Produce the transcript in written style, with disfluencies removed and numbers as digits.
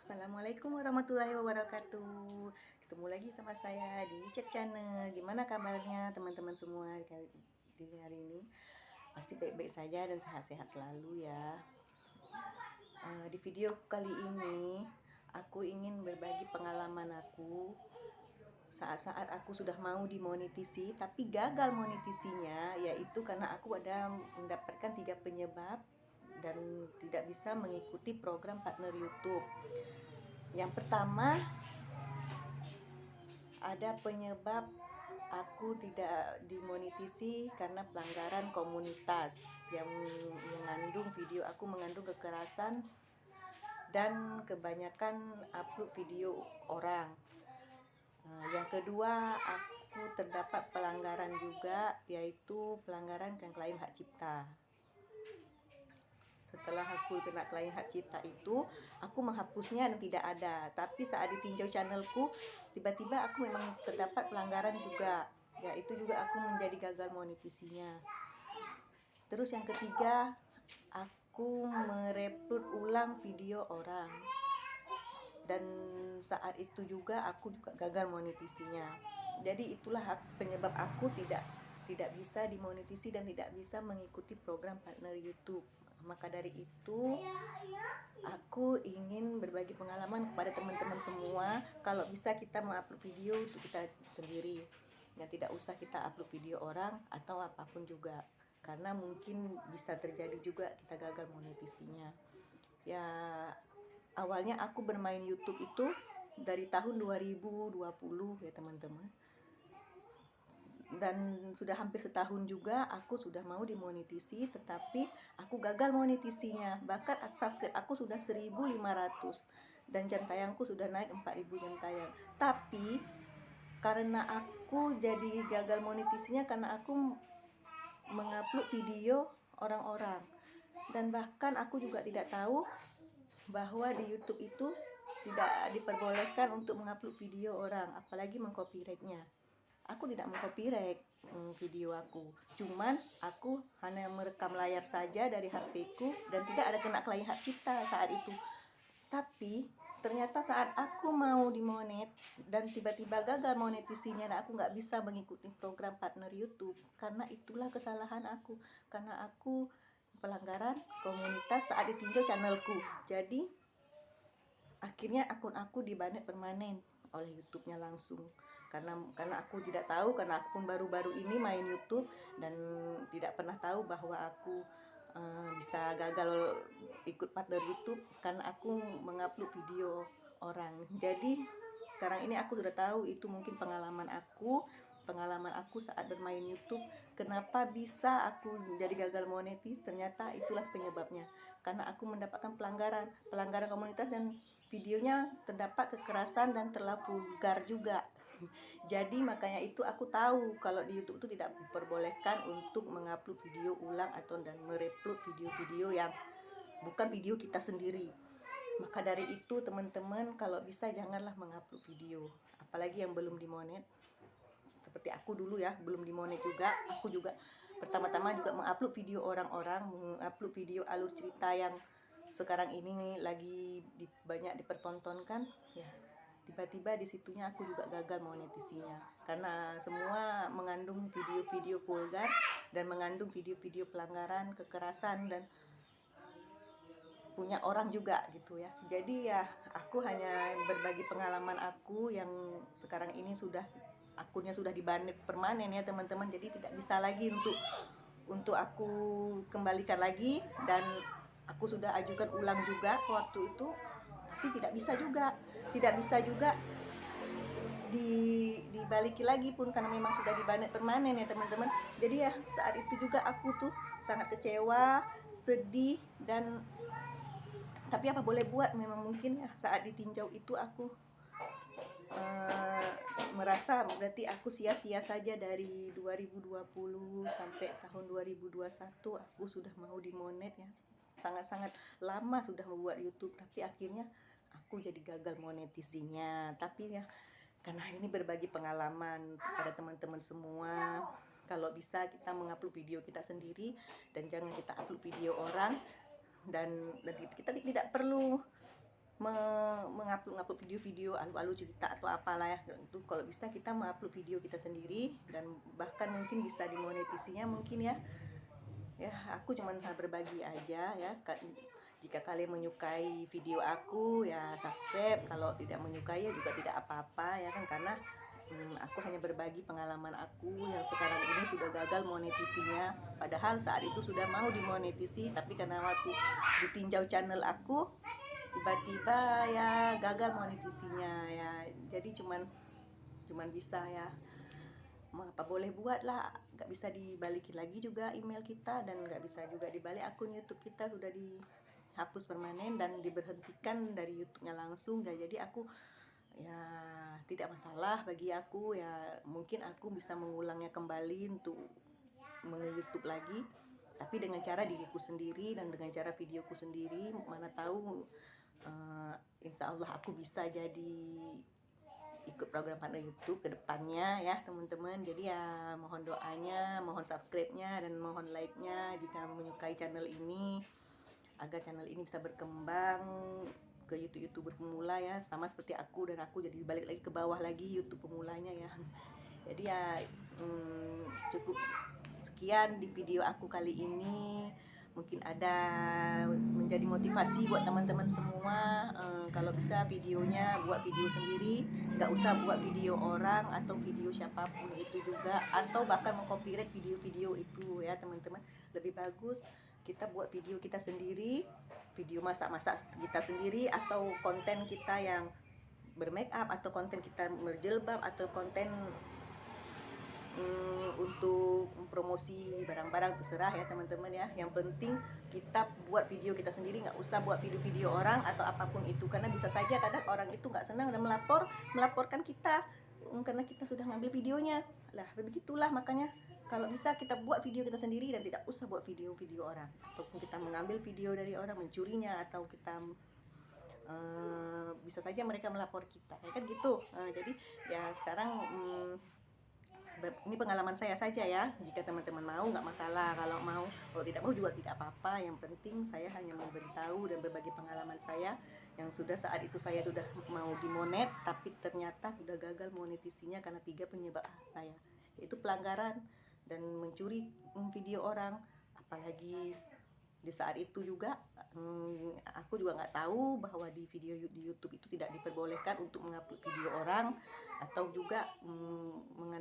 Assalamualaikum warahmatullahi wabarakatuh. Ketemu lagi sama saya di Cek Channel. Gimana kabarnya teman-teman semua di hari ini? Pasti baik-baik saja dan sehat-sehat selalu ya. Di video kali ini aku ingin berbagi pengalaman aku saat-saat aku sudah mau dimonetisi tapi gagal monetisinya, yaitu karena aku ada mendapatkan 3 penyebab dan tidak bisa mengikuti program partner YouTube. Yang pertama, ada penyebab aku tidak dimonetisi karena pelanggaran komunitas yang mengandung kekerasan dan kebanyakan upload video orang. Yang kedua, aku terdapat pelanggaran juga, yaitu pelanggaran yang klaim hak cipta. Setelah aku kena klaim hak cipta itu, aku menghapusnya dan tidak ada. Tapi saat ditinjau channelku, tiba-tiba aku memang terdapat pelanggaran juga, yaitu juga aku menjadi gagal monetisinya. Terus yang ketiga, aku mereupload ulang video orang. Dan saat itu juga aku juga gagal monetisinya. Jadi itulah penyebab aku tidak bisa dimonetisi dan tidak bisa mengikuti program partner YouTube. Maka dari itu aku ingin berbagi pengalaman kepada teman-teman semua, kalau bisa kita mengupload video untuk kita sendiri, ya tidak usah kita upload video orang atau apapun juga, karena mungkin bisa terjadi juga kita gagal monetisinya. Ya, awalnya aku bermain YouTube itu dari tahun 2020 ya teman-teman. Dan sudah hampir setahun juga aku sudah mau dimonetisi, tetapi aku gagal monetisinya. Bahkan subscribe aku sudah 1.500 dan jam tayangku sudah naik 4.000 jam tayang. Tapi karena aku jadi gagal monetisinya karena aku mengupload video orang-orang, dan bahkan aku juga tidak tahu bahwa di YouTube itu tidak diperbolehkan untuk mengupload video orang, apalagi mengcopyrightnya. Aku tidak mengcopyright video aku, cuman aku hanya merekam layar saja dari HP-ku dan tidak ada kena klaim hak cipta saat itu. Tapi ternyata saat aku mau dimonet dan tiba-tiba gagal monetisinya, dan aku nggak bisa mengikuti program partner YouTube, karena itulah kesalahan aku, karena aku pelanggaran komunitas saat ditinjau channelku. Jadi akhirnya akun aku dibanet permanen oleh YouTube-nya langsung, karena aku tidak tahu, karena aku pun baru-baru ini main YouTube dan tidak pernah tahu bahwa aku bisa gagal ikut partner YouTube karena aku mengupload video orang. Jadi sekarang ini aku sudah tahu itu mungkin pengalaman aku saat bermain YouTube, kenapa bisa aku jadi gagal monetis. Ternyata itulah penyebabnya, karena aku mendapatkan pelanggaran komunitas dan videonya terdapat kekerasan dan terlalu vulgar juga. Jadi makanya itu aku tahu kalau di YouTube itu tidak diperbolehkan untuk mengupload video ulang atau dan mereupload video-video yang bukan video kita sendiri. Maka dari itu teman-teman, kalau bisa janganlah mengupload video, apalagi yang belum dimonet. Seperti aku dulu ya, belum dimonet juga, aku juga pertama-tama juga mengupload video orang-orang, mengupload video alur cerita yang sekarang ini lagi banyak dipertontonkan ya. Tiba-tiba di situnya aku juga gagal monetisinya karena semua mengandung video-video vulgar dan mengandung video-video pelanggaran kekerasan dan punya orang juga gitu ya. Jadi ya aku hanya berbagi pengalaman aku yang sekarang ini akunnya sudah dibanet permanen ya teman-teman. Jadi tidak bisa lagi untuk aku kembalikan lagi, dan aku sudah ajukan ulang juga waktu itu, tapi tidak bisa juga dibalikin lagi pun karena memang sudah dibanet permanen ya teman-teman. Jadi ya saat itu juga aku tuh sangat kecewa, sedih, dan tapi apa boleh buat, memang mungkin ya saat ditinjau itu aku merasa berarti aku sia-sia saja dari 2020 sampai tahun 2021 aku sudah mau dimonet ya. Sangat-sangat lama sudah membuat YouTube, tapi akhirnya aku jadi gagal monetisinya. Tapi ya karena ini berbagi pengalaman kepada teman-teman semua, kalau bisa kita mengupload video kita sendiri dan jangan kita upload video orang, dan kita tidak perlu mengupload video-video alu-alu cerita atau apalah ya. Itu kalau bisa kita mengupload video kita sendiri, dan bahkan mungkin bisa dimonetisinya mungkin ya. Ya, aku cuman berbagi aja ya. Jika kalian menyukai video aku ya subscribe, kalau tidak menyukai ya juga tidak apa-apa ya kan, karena aku hanya berbagi pengalaman aku yang sekarang ini sudah gagal monetisinya. Padahal saat itu sudah mau dimonetisi, tapi karena waktu ditinjau channel aku tiba-tiba ya gagal monetisinya ya. Jadi cuman bisa ya, apa boleh buat lah, nggak bisa dibalikin lagi juga email kita, dan nggak bisa juga dibalik akun YouTube kita, sudah dihapus permanen dan diberhentikan dari YouTube-nya langsung ya. Jadi aku ya tidak masalah bagi aku ya, mungkin aku bisa mengulangnya kembali untuk nge-YouTube lagi, tapi dengan cara diriku sendiri dan dengan cara videoku sendiri. Mana tahu insya Allah aku bisa jadi ikut program partner YouTube ke depannya ya teman-teman. Jadi ya mohon doanya, mohon subscribe-nya, dan mohon like-nya jika menyukai channel ini, agar channel ini bisa berkembang ke youtuber pemula ya, sama seperti aku, dan aku jadi balik lagi ke bawah lagi YouTube pemulanya ya. Jadi ya cukup sekian di video aku kali ini. Mungkin ada menjadi motivasi buat teman-teman semua. Kalau bisa videonya buat video sendiri, nggak usah buat video orang atau video siapapun itu juga, atau bahkan mengcopyright video-video itu ya teman-teman. Lebih bagus kita buat video kita sendiri, video masak-masak kita sendiri, atau konten kita yang bermake up, atau konten kita berjilbab, atau konten untuk promosi barang-barang, terserah ya teman-teman ya. Yang penting kita buat video kita sendiri, nggak usah buat video-video orang atau apapun itu, karena bisa saja kadang orang itu nggak senang dan melaporkan kita karena kita sudah ngambil videonya lah. Begitulah, makanya kalau bisa kita buat video kita sendiri dan tidak usah buat video-video orang, ataupun kita mengambil video dari orang, mencurinya, atau kita bisa saja mereka melapor kita ya kan gitu. Jadi ya sekarang ini pengalaman saya saja ya. Jika teman-teman mau nggak masalah, kalau tidak mau juga tidak apa-apa. Yang penting saya hanya memberitahu dan berbagi pengalaman saya yang saat itu saya sudah mau dimonet, tapi ternyata sudah gagal monetisinya karena 3 penyebab saya, yaitu pelanggaran dan mencuri video orang. Apalagi di saat itu juga aku juga nggak tahu bahwa di YouTube itu tidak diperbolehkan untuk mengupload video orang, atau juga mengandung